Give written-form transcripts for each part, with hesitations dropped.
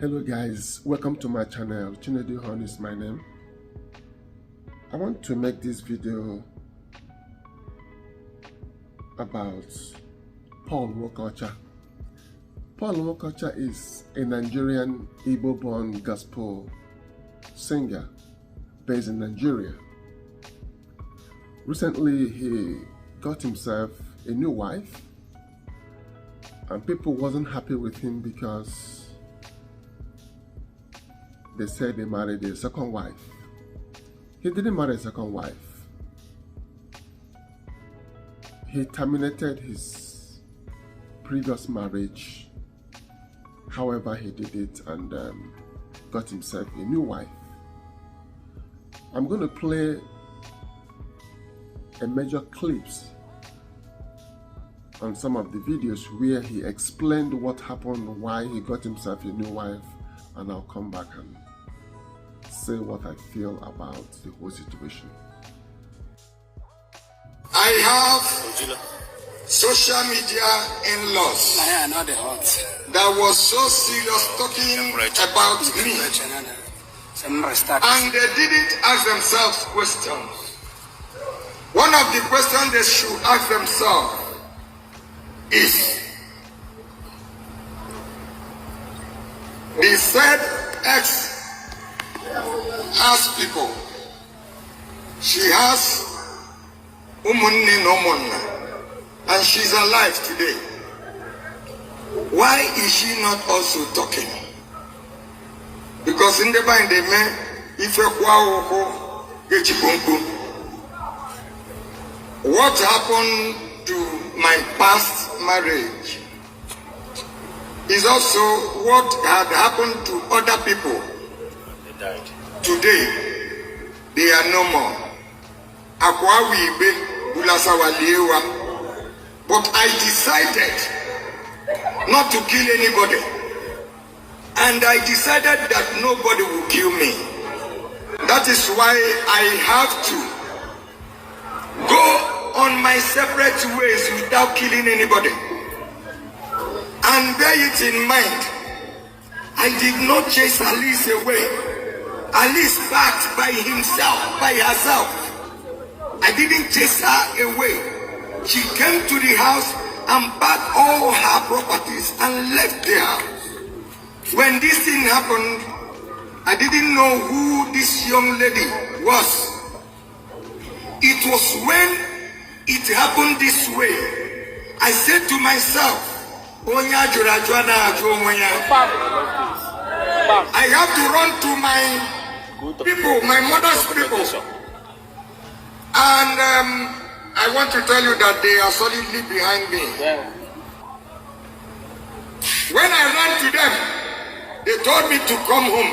Hello guys, welcome to my channel. Iheonu is my name. I want to make this video about Paul Nwokeocha. Paul Nwokeocha is a Nigerian Igbo-born gospel singer based in Nigeria. Recently he got himself a new wife and people wasn't happy with him because they said they married a second wife. He didn't marry a second wife. He terminated his previous marriage. However, he did it and got himself a new wife. I'm going to play a major clips on some of the videos where he explained what happened, why he got himself a new wife, and I'll come back and say what I feel about the whole situation. I have social media in-laws that was so serious talking about me, and they didn't ask themselves questions. One of the questions they should ask themselves is, they said X has people. She has umunne no munna, and she's alive today. Why is she not also talking? Because in the bind they may if what happened to my past marriage is also what had happened to other people. Today, they are no more. But I decided not to kill anybody. And I decided that nobody will kill me. That is why I have to go on my separate ways without killing anybody. And bear it in mind, I did not chase Alice away. Alice backed by himself, by herself. I didn't chase her away. She came to the house and packed all her properties and left the house. When this thing happened, I didn't know who this young lady was. It was when it happened this way, I said to myself, I have to run to my people, my mother's people. And I want to tell you that they are solidly behind me. When I ran to them, they told me to come home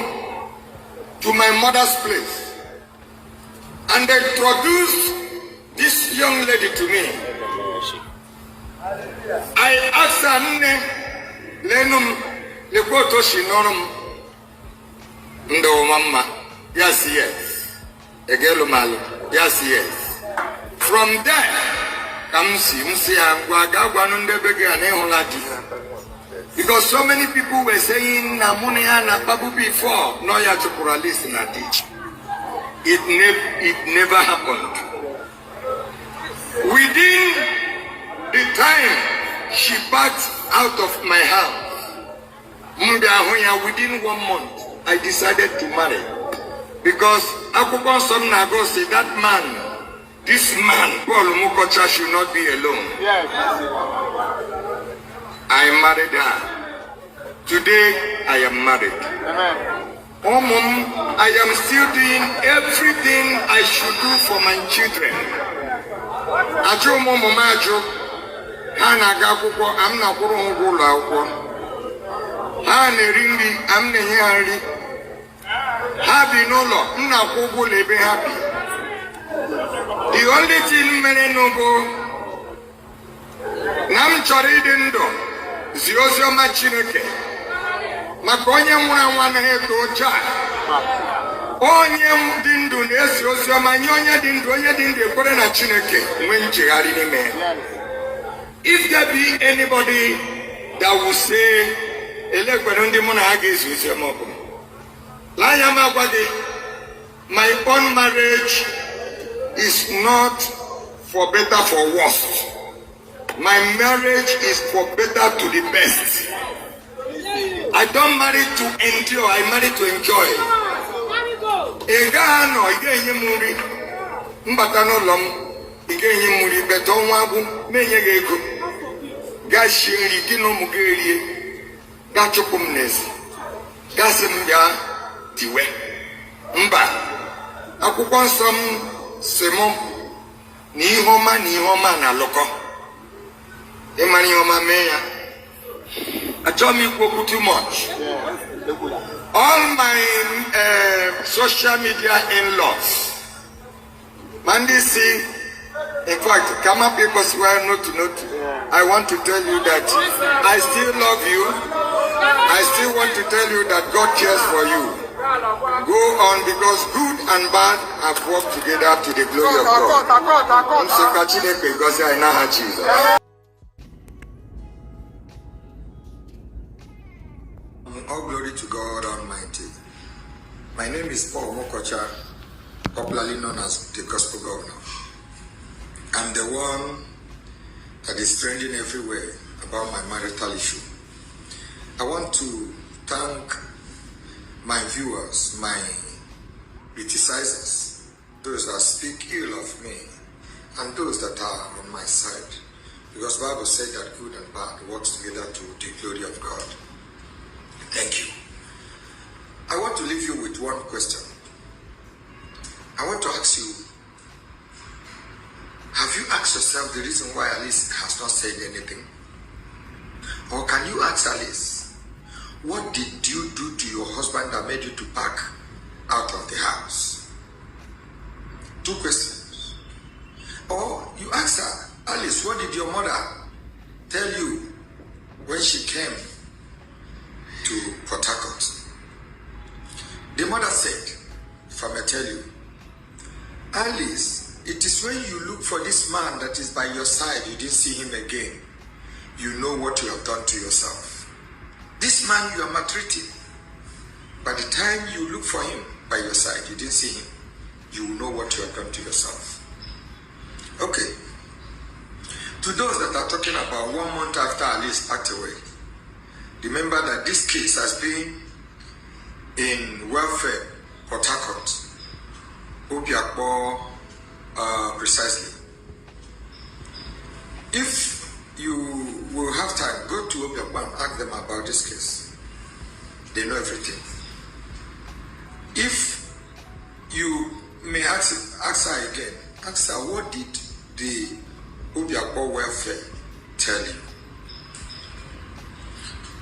to my mother's place. And they introduced this young lady to me. I asked her, Lenum, Lekoto Shinorum, Ndo Mama. Yes, yes. Egelo Malo. Yes, yes. From there, because so many people were saying Namunia na Babu before, no ya chukuralis na teach. It never happened. Within the time she backed out of my house, within 1 month, I decided to marry. Because Akukon Somnago said that man, this man, Paul Nwokeocha, should not be alone. Yes. I married her. Today, I am married. Amen. I am still doing everything I should do for my children. Ajo momo majo, hana gakuko, amna kuro ngula uko. Hane ringi, amne nyari. Happy no law, mna kuku lebe happy. The only thing mene nobo, nam chori dendo, ziosio machineke. Makonye mwana hetocha. Onye dindu nesi osio manyonya dindu onye dindu ekore na chineke mwenche hari nime. If there be anybody that will say My own marriage is not for better for worse. My marriage is for better to the best. I don't marry to endure, I marry to enjoy. Egano igenye muri mbata no lom igenye muri beto nwagu menye gego ga shiri dino mugerie ga chukumnezi ga simbia tiwe mba akwụkwọ nsọ m sị m na ihe ọma na alụkọ ịmara ihe ọma mee ya. Achọghị m ikwu okwu too much. All my social media in-laws, Mandy see, in fact, come up because we are not. I want to tell you that I still love you. I still want to tell you that God cares for you. Go on, because good and bad have worked together to the glory of God. All glory to God Almighty. My name is Nwokeocha, popularly known as the Gospel Governor. I'm the one that is trending everywhere about my marital issue. I want to thank my viewers, my criticizers, those that speak ill of me, and those that are on my side. Because the Bible said that good and bad works together to the glory of God. Thank you. I want to leave you with one question. I want to ask you, have you asked yourself the reason why Alice has not said anything? Or can you ask Alice, what did you do to your husband that made you to back out of the house? 2 questions. Or you ask her, Alice, what did your mother tell you when she came to Port Harcourt? The mother said, if I may tell you, Alice, it is when you look for this man that is by your side, you didn't see him again, you know what you have done to yourself. This man you are maltreating, by the time you look for him by your side, you didn't see him, you will know what you have done to yourself. Okay. To those that are talking about 1 month after Alice passed away, remember that this case has been in welfare, Port Harcourt, Obiakpo, precisely. If you will have time, go to Obiakpo and ask them about this case. They know everything. If you may ask her again, ask her, what did the Obiakpo welfare tell you?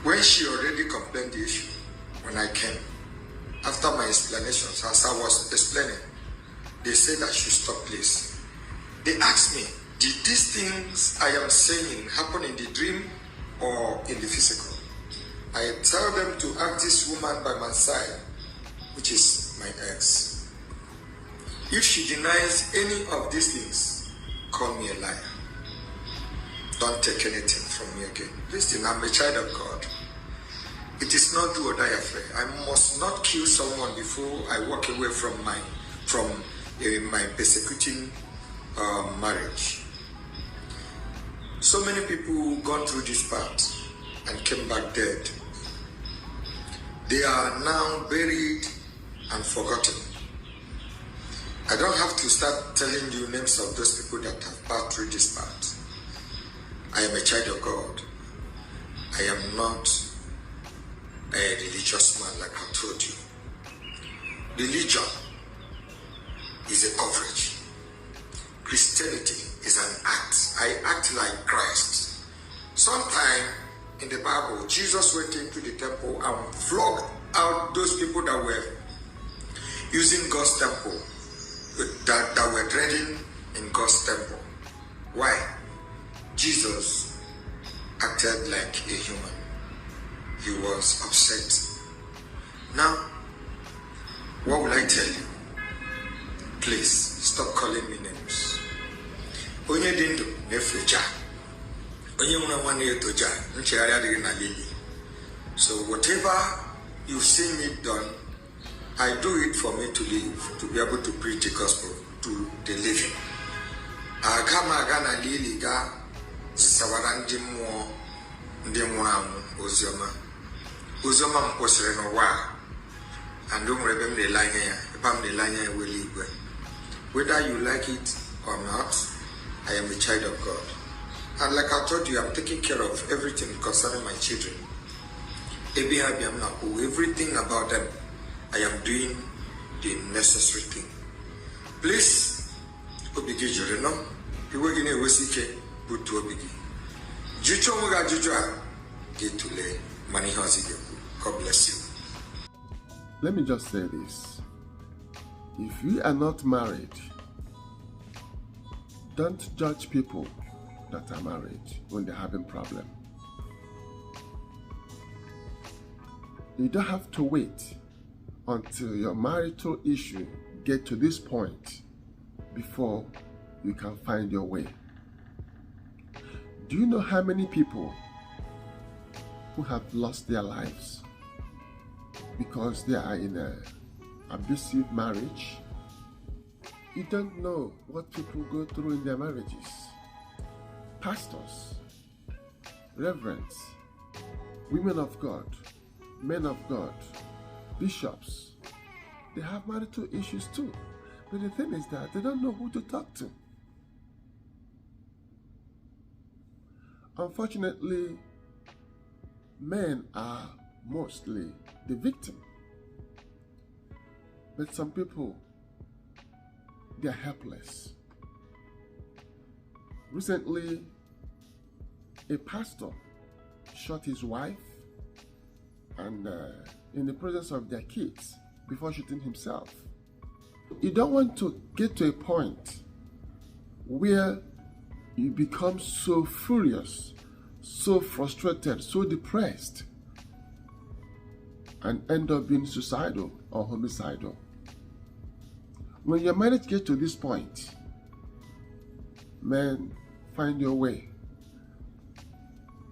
When she already complained the issue, when I came, after my explanations, as I was explaining, they said I should stop, please. They asked me, did these things I am saying happen in the dream or in the physical? I tell them to ask this woman by my side, which is my ex. If she denies any of these things, call me a liar. Don't take anything from me again. Listen, I'm a child of God. It is not do or die affair. I must not kill someone before I walk away from my persecuting marriage. So many people gone through this path and came back dead. They are now buried and forgotten. I don't have to start telling you names of those people that have passed through this path. I am a child of God. I am not a religious man like I told you. Religion is a coverage. Christianity is an act. I act like Christ. Sometime in the Bible, Jesus went into the temple and flogged out those people that were using God's temple, that were dwelling in God's temple. Why? Jesus acted like a human. He was upset. Now, what will I tell you? Please, stop calling me names. Onye dindo nefreja. Onye mwana etoja. Nchegharị adịghị na lili. So whatever you've seen me done, I do it for me to live, to be able to preach the gospel to the living. Agama gana liliga sawarandi mo ndi mwamu ozioma mposere no wa and umrebe mlelanya ya epam mlelanya ya weligwe. Whether you like it or not, I am a child of God. And like I told you, I'm taking care of everything concerning my children. Everything about them, I am doing the necessary thing. Please, obigi joreno, iwegine wesike butu obigi. Jucho mga jujua, getule mani hazige. God bless you. Let me just say this. If you are not married, don't judge people that are married when they're having problems. You don't have to wait until your marital issue get to this point before you can find your way. Do you know how many people who have lost their lives because they are in an abusive marriage? You don't know what people go through in their marriages. Pastors, reverends, women of God, men of God, bishops, they have marital issues too. But the thing is that they don't know who to talk to. Unfortunately, men are mostly the victim. But some people, they're helpless. Recently, a pastor shot his wife and in the presence of their kids before shooting himself. You don't want to get to a point where you become so furious, so frustrated, so depressed, and end up being suicidal or homicidal. When your marriage gets to this point, men, find your way.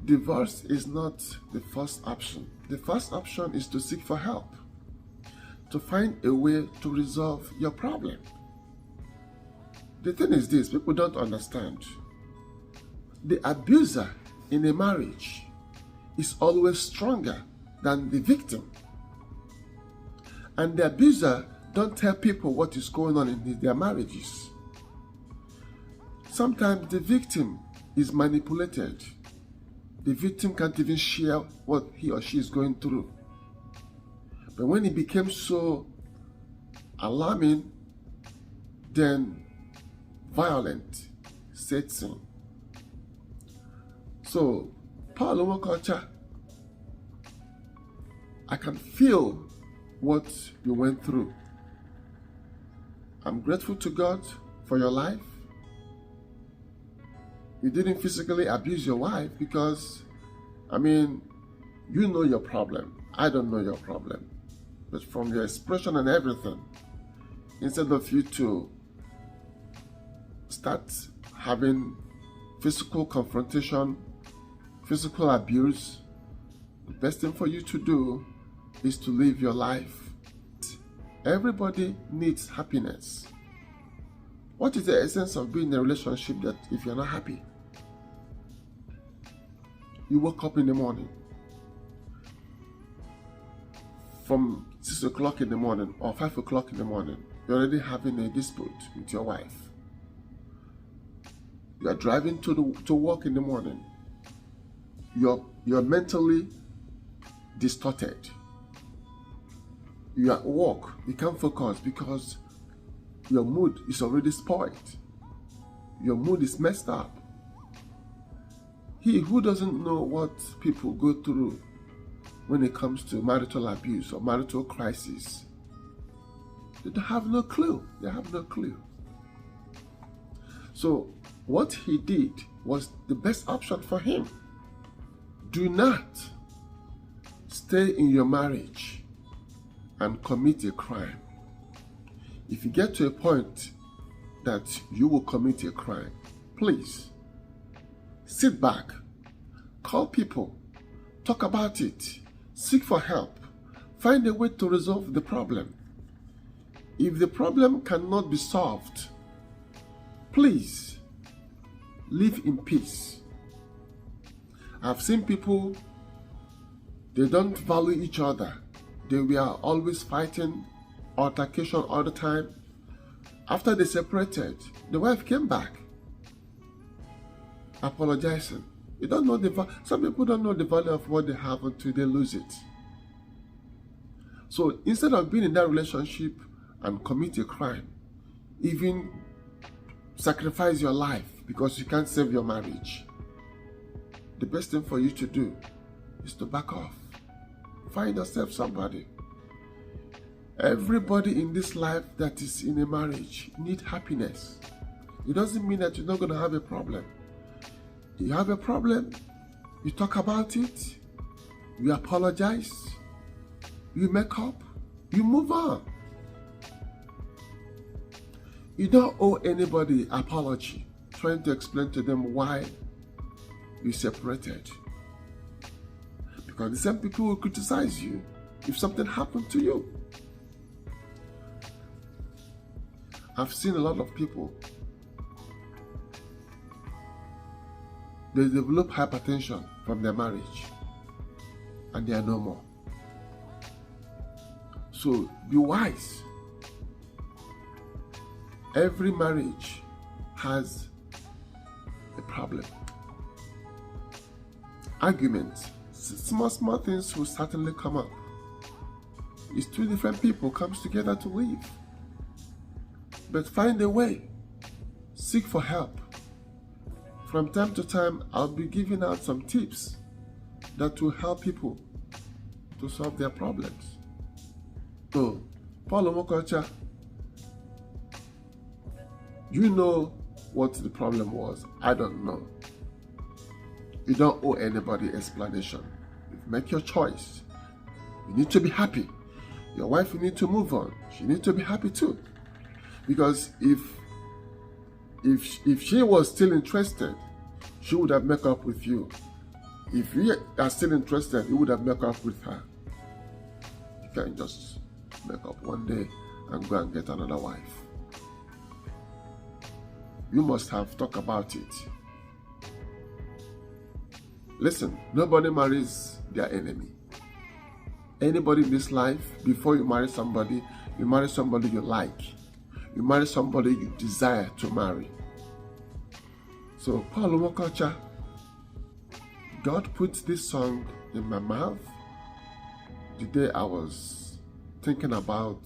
Divorce is not the first option. The first option is to seek for help, to find a way to resolve your problem. The thing is this, people don't understand. The abuser in a marriage is always stronger than the victim. And the abuser don't tell people what is going on in their marriages. Sometimes the victim is manipulated. The victim can't even share what he or she is going through. But when it became so alarming, then violence sets in. So, nwokeocha, I can feel what you went through. I'm grateful to God for your life. You didn't physically abuse your wife because, you know your problem. I don't know your problem. But from your expression and everything, instead of you to start having physical confrontation, physical abuse, the best thing for you to do is to live your life. Everybody needs happiness. What is the essence of being in a relationship that if you're not happy? You wake up in the morning, from 6 o'clock in the morning or 5 o'clock in the morning, you're already having a dispute with your wife. You are driving to work in the morning. You're mentally distorted. You are at work, you can't focus because your mood is already spoiled. Your mood is messed up. He who doesn't know what people go through when it comes to marital abuse or marital crisis, they have no clue. They have no clue. So what he did was the best option for him. Do not stay in your marriage and commit a crime. If you get to a point that you will commit a crime, please sit back, call people, talk about it, Seek for help. Find a way to resolve the problem. If the problem cannot be solved, please live in peace. I've seen people, they don't value each other. They were always fighting, altercation all the time. After they separated, the wife came back, apologizing. You don't know some people don't know the value of what they have until they lose it. So instead of being in that relationship and commit a crime, even sacrifice your life because you can't save your marriage, the best thing for you to do is to back off. Find yourself somebody. Everybody in this life that is in a marriage needs happiness. It doesn't mean that you're not going to have a problem. You have a problem, you talk about it, you apologize, you make up, you move on. You don't owe anybody apology trying to explain to them why you separated. Because the same people will criticize you if something happened to you. I've seen a lot of people, they develop hypertension from their marriage and they are no more. So be wise. Every marriage has a problem. Arguments, small things will certainly come up. It's two different people comes together to live. But find a way. Seek for help. From time to time, I'll be giving out some tips that will help people to solve their problems. So, Paul Nwokeocha, you know what the problem was. I don't know. You don't owe anybody explanation. You make your choice. You need to be happy. Your wife, you need to move on. She needs to be happy too. Because if she was still interested, she would have made up with you. If you are still interested, you would have made up with her. You can't just make up one day and go and get another wife. You must have talked about it. Listen, nobody marries their enemy. Anybody in this life, before you marry somebody you like. You marry somebody you desire to marry. So, Paul Nwokeocha, God put this song in my mouth the day I was thinking about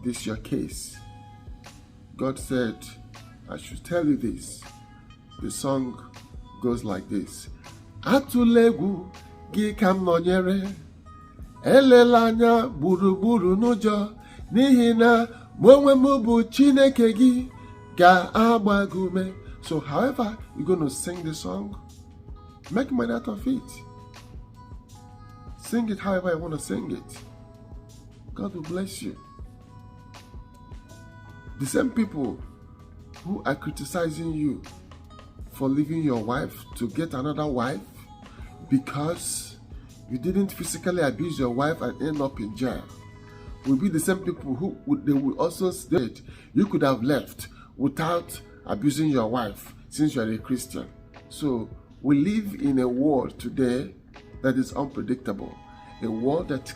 this your case. God said, I should tell you this. The song goes like this. Atụlegwu gị ka m nọnyere, elela anya gburugburu n'ụjọ, n'ihi na mụ onwe m bụ Chineke gị ga-agba gị ume. So however you're going to sing the song, make money out of it. Sing it however you want to sing it. God will bless you. The same people who are criticizing you for leaving your wife to get another wife because you didn't physically abuse your wife and end up in jail will be the same people who they will also say you could have left without abusing your wife since you are a Christian. So we live in a world today that is unpredictable, a world that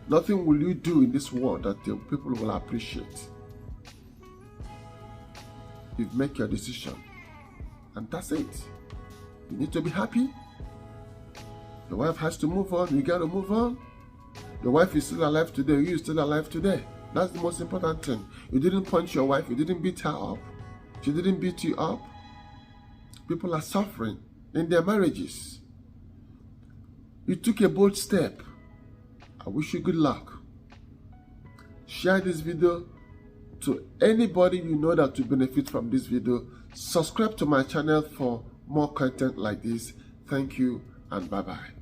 nothing will you do in this world that the people will appreciate. You've made your decision and that's it. You need to be happy. Your wife has to move on. You got to move on. Your wife is still alive today. You are still alive today. That's the most important thing. You didn't punch your wife. You didn't beat her up. She didn't beat you up. People are suffering in their marriages. You took a bold step. I wish you good luck. Share this video to anybody you know that will benefit from this video. Subscribe to my channel for more content like this. Thank you and bye-bye.